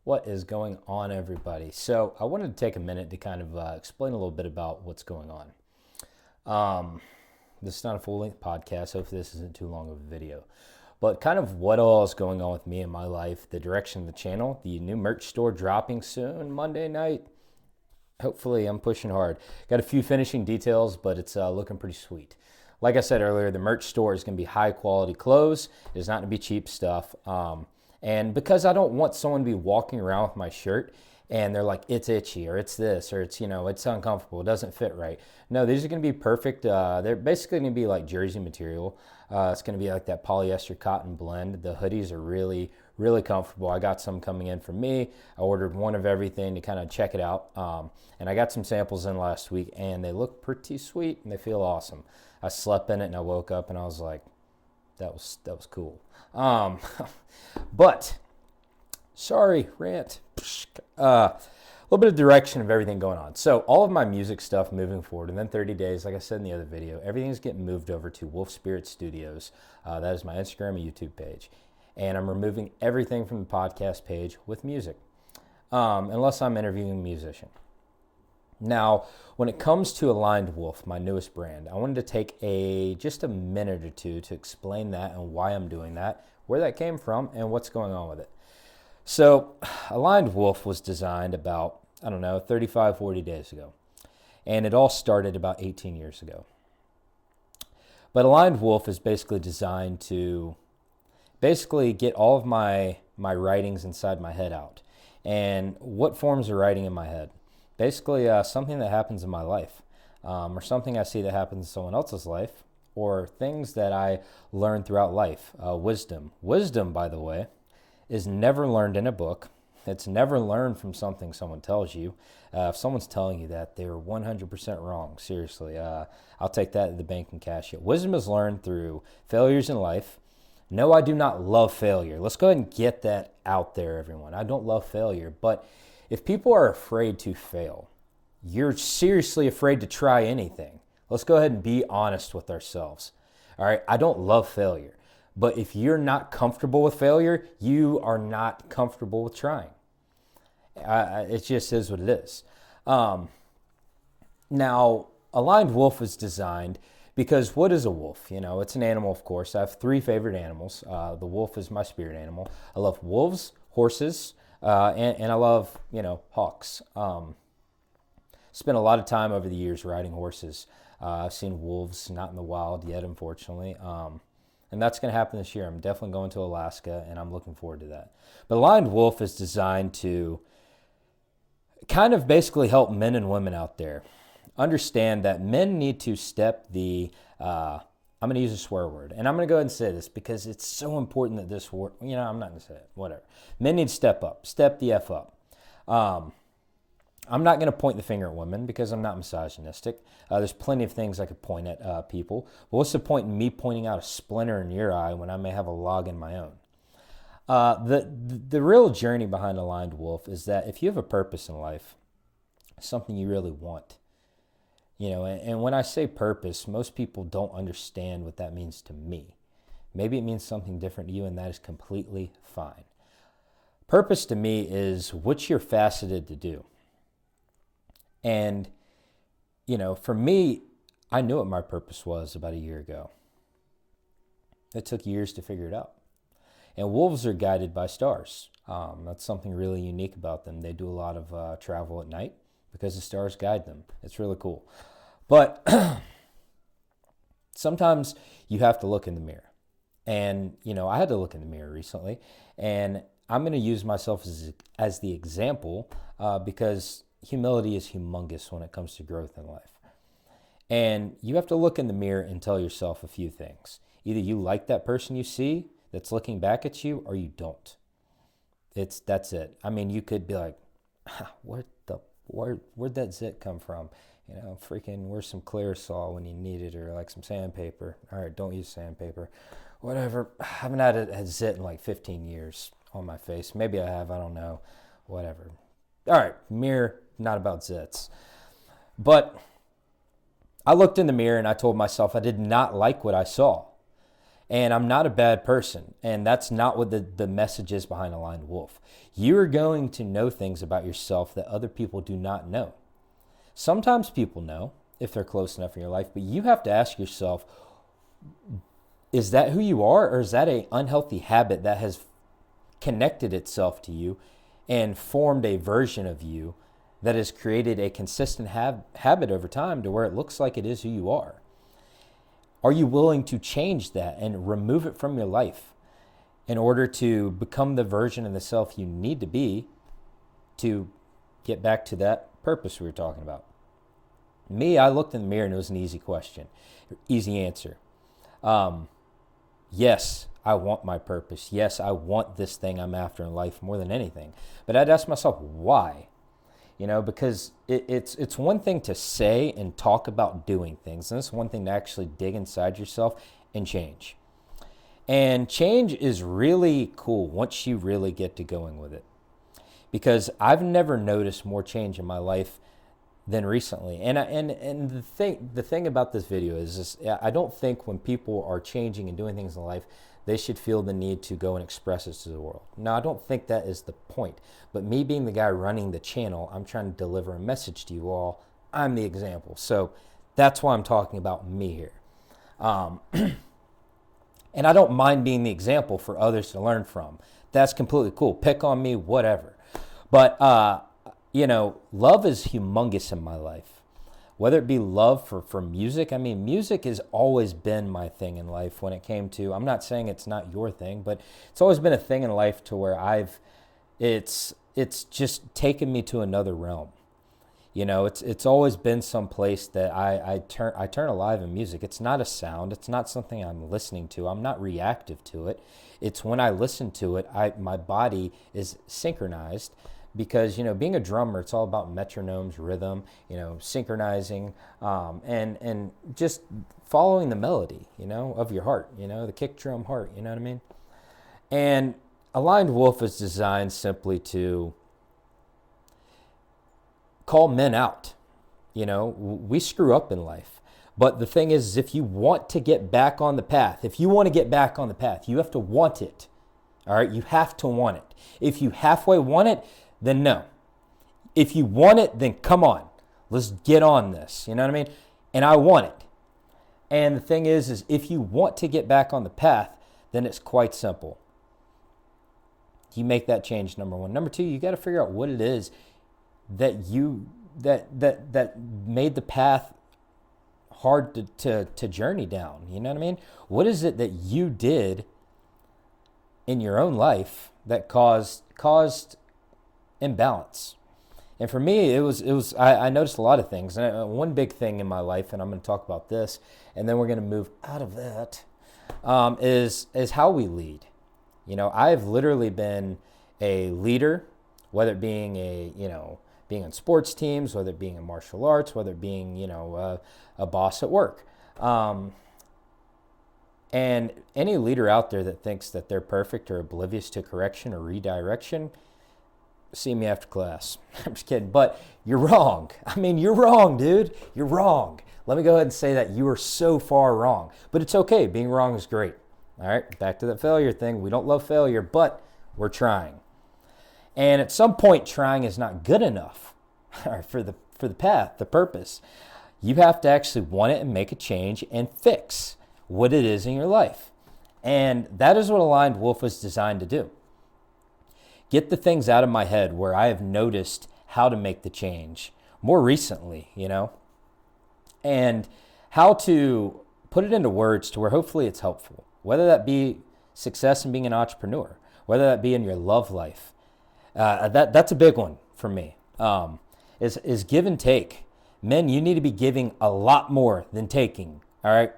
What is going on, everybody? So I wanted to take a minute to kind of explain a little bit about what's going on. This is not a full-length podcast. Hopefully this isn't too long of a video. But kind of what all is going on with me in my life, the direction of the channel, the new merch store dropping soon, Monday night. Hopefully I'm pushing hard. Got a few finishing details, but it's looking pretty sweet. Like I said earlier, the merch store is going to be high-quality clothes. It's not going to be cheap stuff. And because I don't want someone to be walking around with my shirt and they're like, it's itchy or it's this or it's, it's uncomfortable. It doesn't fit right. No, these are going to be perfect. They're basically going to be like jersey material. It's going to be like that polyester cotton blend. The hoodies are really, really comfortable. I got some coming in for me. I ordered one of everything to kind of check it out. And I got some samples in last week and they look pretty sweet and they feel awesome. I slept in it and I woke up and I was like, that was cool. But sorry, rant. A little bit of direction of everything going on. So all of my music stuff moving forward, and then 30 days, like I said in the other video, everything's getting moved over to Wolf Spirit Studios. That is my Instagram and YouTube page. And I'm removing everything from the podcast page with music, unless I'm interviewing a musician. Now, when it comes to Aligned Wolf, my newest brand, I wanted to take just a minute or two to explain that and why I'm doing that, where that came from, and what's going on with it. So, Aligned Wolf was designed about, 35, 40 days ago. And it all started about 18 years ago. But Aligned Wolf is basically designed to get all of my writings inside my head out. And what forms of writing in my head? Basically, something that happens in my life, or something I see that happens in someone else's life, or things that I learn throughout life. Wisdom. Wisdom, by the way, is never learned in a book. It's never learned from something someone tells you. If someone's telling you that, they're 100% wrong. Seriously, I'll take that to the bank and cash it. Wisdom is learned through failures in life. No, I do not love failure. Let's go ahead and get that out there, everyone. I don't love failure, but if people are afraid to fail, you're seriously afraid to try anything. Let's go ahead and be honest with ourselves. All right, I don't love failure, but if you're not comfortable with failure, you are not comfortable with trying. It just is what it is. Now, Aligned Wolf is designed because what is a wolf? It's an animal, of course. I have 3 favorite animals. The wolf is my spirit animal. I love wolves, horses, and I love, hawks. Spent a lot of time over the years riding horses. I've seen wolves, not in the wild yet, unfortunately. And that's going to happen this year. I'm definitely going to Alaska, and I'm looking forward to that. But Aligned Wolf is designed to kind of basically help men and women out there understand that men need to step I'm going to use a swear word, and I'm going to go ahead and say this because it's so important that this word, I'm not going to say it, whatever. Men need to step up, step the F up. I'm not going to point the finger at women because I'm not misogynistic. There's plenty of things I could point at people. But what's the point in me pointing out a splinter in your eye when I may have a log in my own? The real journey behind Aligned Wolf is that if you have a purpose in life, something you really want, and when I say purpose, most people don't understand what that means to me. Maybe it means something different to you, and that is completely fine. Purpose to me is what you're faceted to do. And, for me, I knew what my purpose was about a year ago. It took years to figure it out. And wolves are guided by stars. That's something really unique about them. They do a lot of travel at night because the stars guide them. It's really cool. But sometimes you have to look in the mirror. And, I had to look in the mirror recently. And I'm going to use myself as the example because humility is humongous when it comes to growth in life. And you have to look in the mirror and tell yourself a few things. Either you like that person you see that's looking back at you, or you don't. That's it. You could be like, where'd that zit come from? Freaking, where's some Clearasil when you need it, or like some sandpaper? All right, don't use sandpaper. Whatever. I haven't had a zit in like 15 years on my face. Maybe I have, I don't know. Whatever. All right, mirror, not about zits. But I looked in the mirror and I told myself I did not like what I saw. And I'm not a bad person. And that's not what the message is behind Aligned Wolf. You're going to know things about yourself that other people do not know. Sometimes people know if they're close enough in your life, but you have to ask yourself, is that who you are, or is that an unhealthy habit that has connected itself to you and formed a version of you that has created a consistent habit over time to where it looks like it is who you are? Are you willing to change that and remove it from your life in order to become the version of the self you need to be to get back to that purpose we were talking about? Me, I looked in the mirror and it was an easy question, easy answer. Yes, I want my purpose. Yes, I want this thing I'm after in life more than anything. But I'd ask myself, why? Because it's one thing to say and talk about doing things, and it's one thing to actually dig inside yourself and change. And change is really cool once you really get to going with it. Because I've never noticed more change in my life than recently. And the thing about this video is I don't think when people are changing and doing things in life, they should feel the need to go and express it to the world. Now, I don't think that is the point. But me being the guy running the channel, I'm trying to deliver a message to you all. I'm the example. So that's why I'm talking about me here. And I don't mind being the example for others to learn from. That's completely cool. Pick on me, whatever. But, love is humongous in my life. Whether it be love for music. I mean, music has always been my thing in life when it came to, I'm not saying it's not your thing, but it's always been a thing in life to where it's just taken me to another realm. It's always been some place that I turn alive in music. It's not a sound. It's not something I'm listening to. I'm not reactive to it. It's when I listen to it, my body is synchronized. Because, being a drummer, it's all about metronomes, rhythm, synchronizing, and just following the melody, of your heart, the kick drum heart, you know what I mean? And Aligned Wolf is designed simply to call men out. We screw up in life. But the thing is, if you want to get back on the path, you have to want it. All right? You have to want it. If you halfway want it, then no. If you want it, then come on. Let's get on this. You know what I mean? And I want it. And the thing is if you want to get back on the path, then it's quite simple. You make that change, number one. Number two, you got to figure out what it is that that made the path hard to journey down. You know what I mean? What is it that you did in your own life that caused imbalance? And for me, it was I noticed a lot of things. And one big thing in my life, and I'm going to talk about this, and then we're going to move out of that, is how we lead. I've literally been a leader, whether it being being on sports teams, whether it being in martial arts, whether it being a boss at work. And any leader out there that thinks that they're perfect or oblivious to correction or redirection, see me after class. I'm just kidding, but you're wrong. I mean, you're wrong, dude. You're wrong. Let me go ahead and say that you are so far wrong, but it's okay. Being wrong is great. All right, back to that failure thing. We don't love failure, but we're trying. And at some point, trying is not good enough for the path, the purpose. You have to actually want it and make a change and fix what it is in your life. And that is what Aligned Wolf was designed to do. Get the things out of my head where I have noticed how to make the change more recently, and how to put it into words to where hopefully it's helpful. Whether that be success in being an entrepreneur, whether that be in your love life. That's a big one for me, is give and take. Men, you need to be giving a lot more than taking, all right?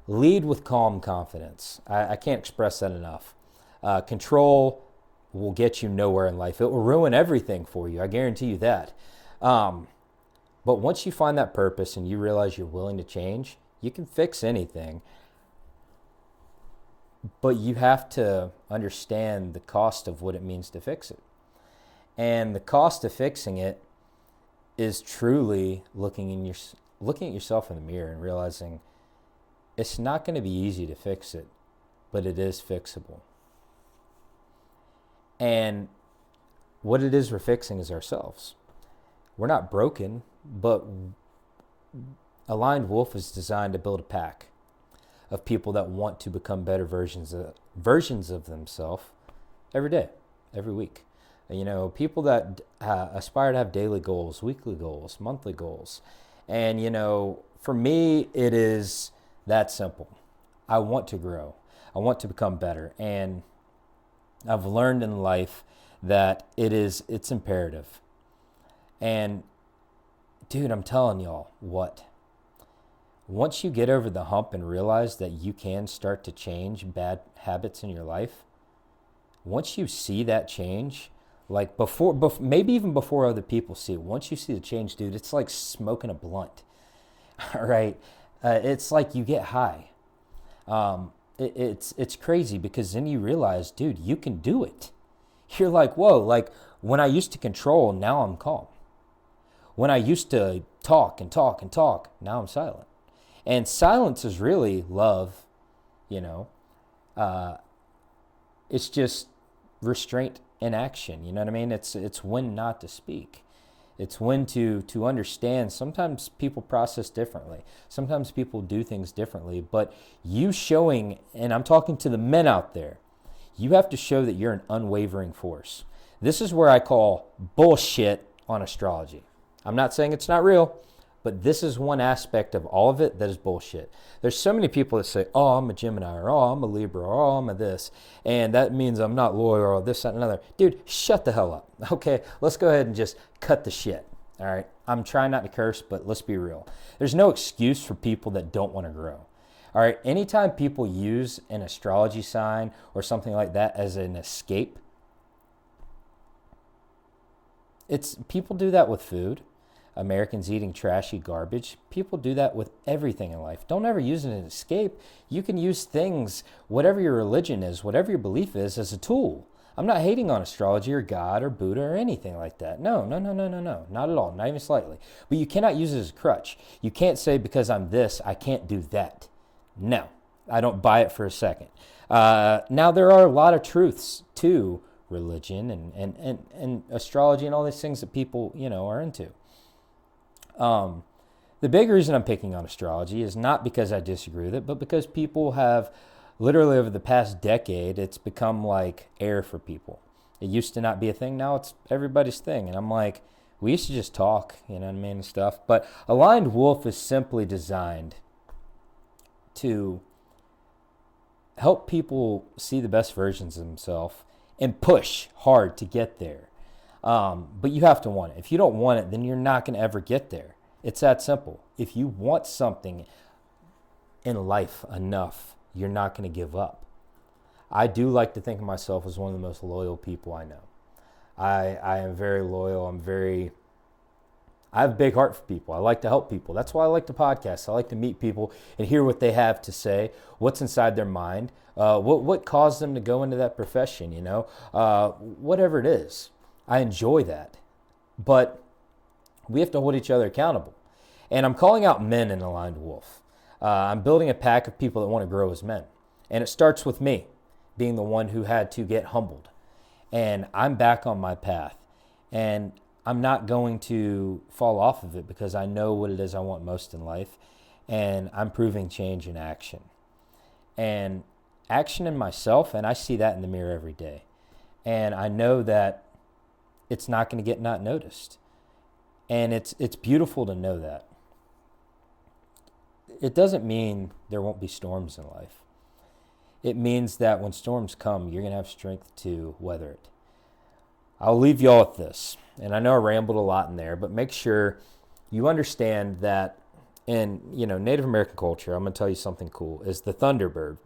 Lead with calm confidence. I can't express that enough. Control will get you nowhere in life. It will ruin everything for you. I guarantee you that. But once you find that purpose and you realize you're willing to change, you can fix anything. But you have to understand the cost of what it means to fix it. And the cost of fixing it is truly looking at yourself in the mirror and realizing It's not going to be easy to fix it, but it is fixable. And what it is we're fixing is ourselves. We're not broken, but Aligned Wolf is designed to build a pack of people that want to become better versions of themselves every day, every week. People that aspire to have daily goals, weekly goals, monthly goals. And, for me, it is that simple. I want to grow. I want to become better. And I've learned in life that it's imperative. And dude, I'm telling y'all what, once you get over the hump and realize that you can start to change bad habits in your life, once you see that change, like before maybe even before other people see it, once you see the change, dude, it's like smoking a blunt. All right. It's like you get high. It's crazy, because then you realize, dude, you can do it. You're like, whoa, like when I used to control, now I'm calm. When I used to talk and talk and talk, now I'm silent. And silence is really love, it's just restraint in action. You know what I mean? It's when not to speak. It's when to understand. Sometimes people process differently. Sometimes people do things differently. But you showing, and I'm talking to the men out there, you have to show that you're an unwavering force. This is where I call bullshit on astrology. I'm not saying it's not real, but this is one aspect of all of it that is bullshit. There's so many people that say, oh, I'm a Gemini, or oh, I'm a Libra, or oh, I'm a this, and that means I'm not loyal, or this, that, and another. Dude, shut the hell up. Okay, let's go ahead and just cut the shit. All right, I'm trying not to curse, but let's be real. There's no excuse for people that don't want to grow. All right, anytime people use an astrology sign or something like that as an escape, people do that with food. Americans eating trashy garbage. People do that with everything in life. Don't ever use it as an escape. You can use things, whatever your religion is, whatever your belief is, as a tool. I'm not hating on astrology or God or Buddha or anything like that. No, not at all, not even slightly. But you cannot use it as a crutch. You can't say, because I'm this, I can't do that. No, I don't buy it for a second. Now, there are a lot of truths to religion and astrology and all these things that people, are into. The big reason I'm picking on astrology is not because I disagree with it, but because people have literally over the past decade, it's become like air for people. It used to not be a thing. Now it's everybody's thing. And I'm like, we used to just talk, you know what I mean, and stuff. But Aligned Wolf is simply designed to help people see the best versions of themselves and push hard to get there. But you have to want it. If you don't want it, then you're not going to ever get there. It's that simple. If you want something in life enough, you're not going to give up. I do like to think of myself as one of the most loyal people I know. I am very loyal. I have a big heart for people. I like to help people. That's why I like the podcast. I like to meet people and hear what they have to say, what's inside their mind, what caused them to go into that profession, whatever it is. I enjoy that. But we have to hold each other accountable. And I'm calling out men in Aligned Wolf. I'm building a pack of people that want to grow as men. And it starts with me being the one who had to get humbled. And I'm back on my path. And I'm not going to fall off of it because I know what it is I want most in life. And I'm proving change in action. And action in myself, and I see that in the mirror every day. And I know that it's not going to get not noticed. And it's beautiful to know that. It doesn't mean there won't be storms in life. It means that when storms come, you're going to have strength to weather it. I'll leave y'all with this. And I know I rambled a lot in there, but make sure you understand that in Native American culture, I'm going to tell you something cool, is the thunderbird.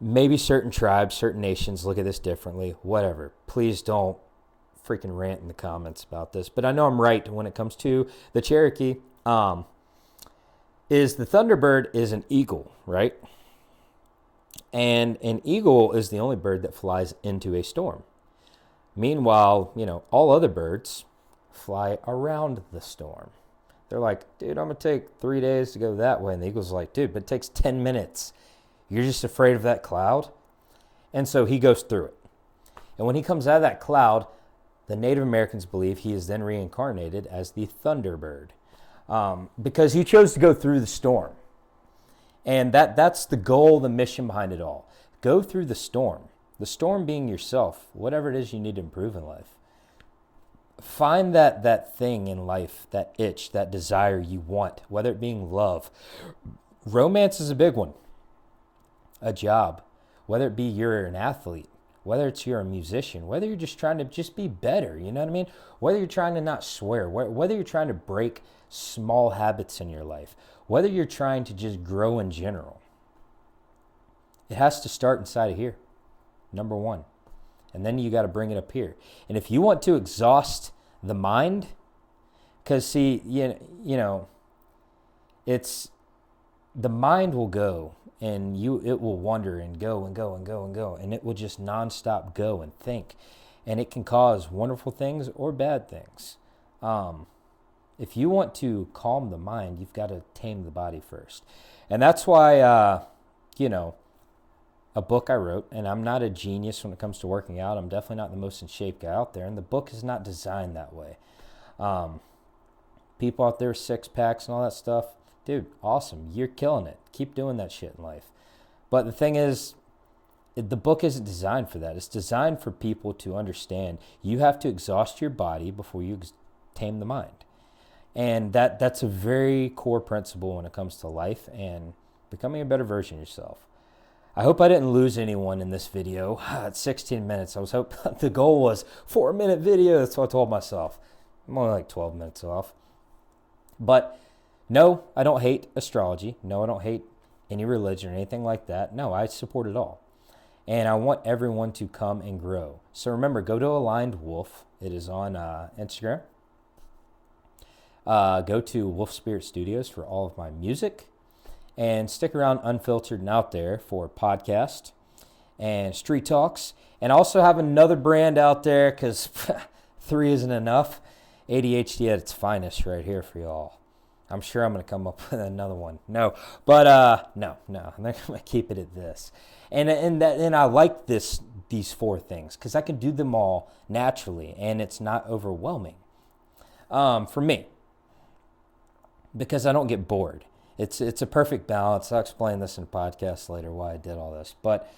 Maybe certain tribes, certain nations look at this differently, whatever. Please don't freaking rant in the comments about this. But I know I'm right when it comes to the Cherokee. Is the thunderbird is an eagle, right? And an eagle is the only bird that flies into a storm. Meanwhile, all other birds fly around the storm. They're like, dude, I'm going to take 3 days to go that way. And the eagle's like, dude, but it takes 10 minutes. You're just afraid of that cloud? And so he goes through it. And when he comes out of that cloud, the Native Americans believe he is then reincarnated as the Thunderbird, because he chose to go through the storm. And that's the goal, the mission behind it all. Go through the storm. The storm being yourself, whatever it is you need to improve in life. Find that thing in life, that itch, that desire you want, whether it being love. Romance is a big one. A job, whether it be you're an athlete, whether it's you're a musician, whether you're just trying to just be better, you know what I mean? Whether you're trying to not swear, whether you're trying to break small habits in your life, whether you're trying to just grow in general. It has to start inside of here, number one. And then you got to bring it up here. And if you want to exhaust the mind, because see, you know, it's the mind will go. And it will wander and go and go and go and go. And it will just nonstop go and think. And it can cause wonderful things or bad things. If you want to calm the mind, you've got to tame the body first. And that's why, you know, a book I wrote, and I'm not a genius when it comes to working out. I'm definitely not the most in shape guy out there. And the book is not designed that way. People out there, 6-packs and all that stuff. Dude, awesome. You're killing it. Keep doing that shit in life. But the thing is, the book isn't designed for that. It's designed for people to understand you have to exhaust your body before you tame the mind. And that's a very core principle when it comes to life and becoming a better version of yourself. I hope I didn't lose anyone in this video. It's 16 minutes. I was hoping the goal was 4-minute video. That's what I told myself. I'm only like 12 minutes off. But no, I don't hate astrology. No, I don't hate any religion or anything like that. No, I support it all. And I want everyone to come and grow. So remember, go to Aligned Wolf. It is on Instagram. Go to Wolf Spirit Studios for all of my music. And stick around Unfiltered and Out There for podcast and street talks. And also have another brand out there because 3 isn't enough. ADHD at its finest right here for y'all. I'm sure I'm going to come up with another one. No, but no. I'm going to keep it at this. And I like these 4 things because I can do them all naturally and it's not overwhelming for me because I don't get bored. It's a perfect balance. I'll explain this in a podcast later why I did all this. But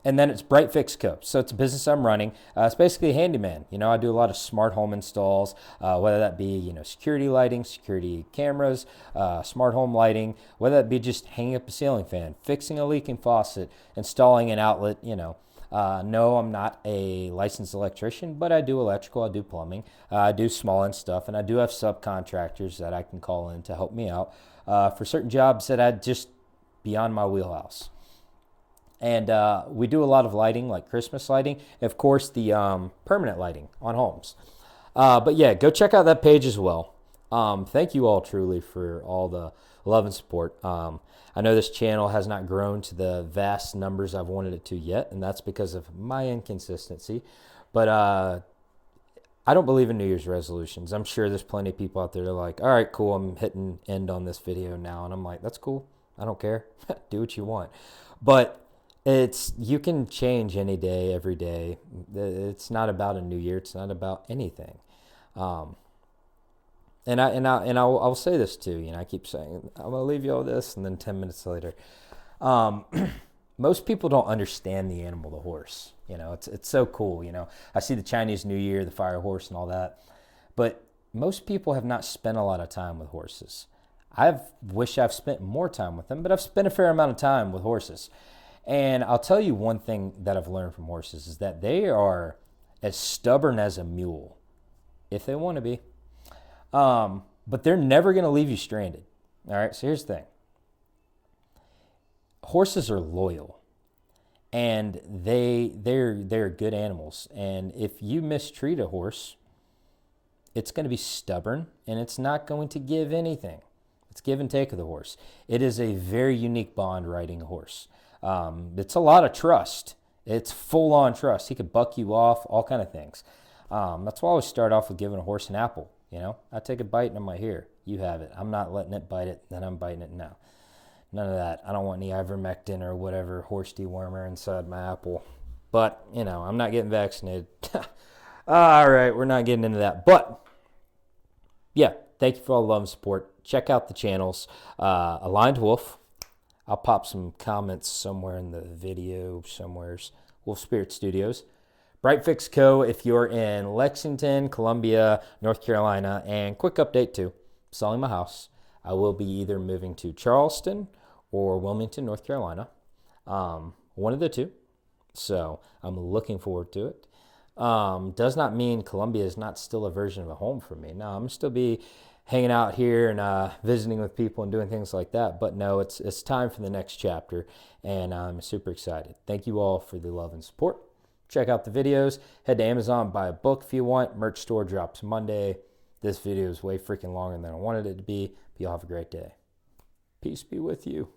and then it's Bright Fix Co. So it's a business I'm running. It's basically a handyman. You know, I do a lot of smart home installs, whether that be, you know, security lighting, security cameras, smart home lighting, whether that be just hanging up a ceiling fan, fixing a leaking faucet, installing an outlet, you know. No, I'm not a licensed electrician, but I do electrical, I do plumbing, I do small end stuff, and I do have subcontractors that I can call in to help me out for certain jobs that I'd just beyond my wheelhouse. And we do a lot of lighting, like Christmas lighting, and of course the permanent lighting on homes. But yeah, go check out that page as well. Thank you all truly for all the love and support. I know this channel has not grown to the vast numbers I've wanted it to yet, and that's because of my inconsistency. But I don't believe in New Year's resolutions. I'm sure there's plenty of people out there that are like, all right, cool, I'm hitting end on this video now. And I'm like, that's cool. I don't care. Do what you want. But you can change any day, every day. It's not about a new year. It's not about anything. And I'll say this too. You know, I keep saying I'm gonna leave you all this, and then 10 minutes later, most people don't understand the animal, the horse. You know, it's so cool. You know, I see the Chinese New Year, the fire horse, and all that, but most people have not spent a lot of time with horses. Wish I've spent more time with them, but I've spent a fair amount of time with horses. And I'll tell you one thing that I've learned from horses is that they are as stubborn as a mule, if they want to be. But they're never going to leave you stranded. All right, so here's the thing. Horses are loyal, and they're good animals. And if you mistreat a horse, it's going to be stubborn, and it's not going to give anything. It's give and take of the horse. It is a very unique bond riding a horse. It's a lot of trust. It's full-on trust. He could buck you off, all kind of things. That's why I always start off with giving a horse an apple. You know, I take a bite and I'm like, here, you have it. I'm not letting it bite it, then I'm biting it now. None of that. I don't want any ivermectin or whatever horse dewormer inside my apple. But, you know, I'm not getting vaccinated. All right, we're not getting into that. But, yeah, thank you for all the love and support. Check out the channels. Aligned Wolf. I'll pop some comments somewhere in the video, somewheres. Wolf Spirit Studios. Bright Fix Co. if you're in Lexington, Columbia, North Carolina. And quick update too, selling my house. I will be either moving to Charleston or Wilmington, North Carolina. One of the two. So I'm looking forward to it. Does not mean Columbia is not still a version of a home for me. No, I'm going to still be hanging out here and visiting with people and doing things like that. But no, it's time for the next chapter, and I'm super excited. Thank you all for the love and support. Check out the videos. Head to Amazon, buy a book if you want. Merch store drops Monday. This video is way freaking longer than I wanted it to be, but y'all have a great day. Peace be with you.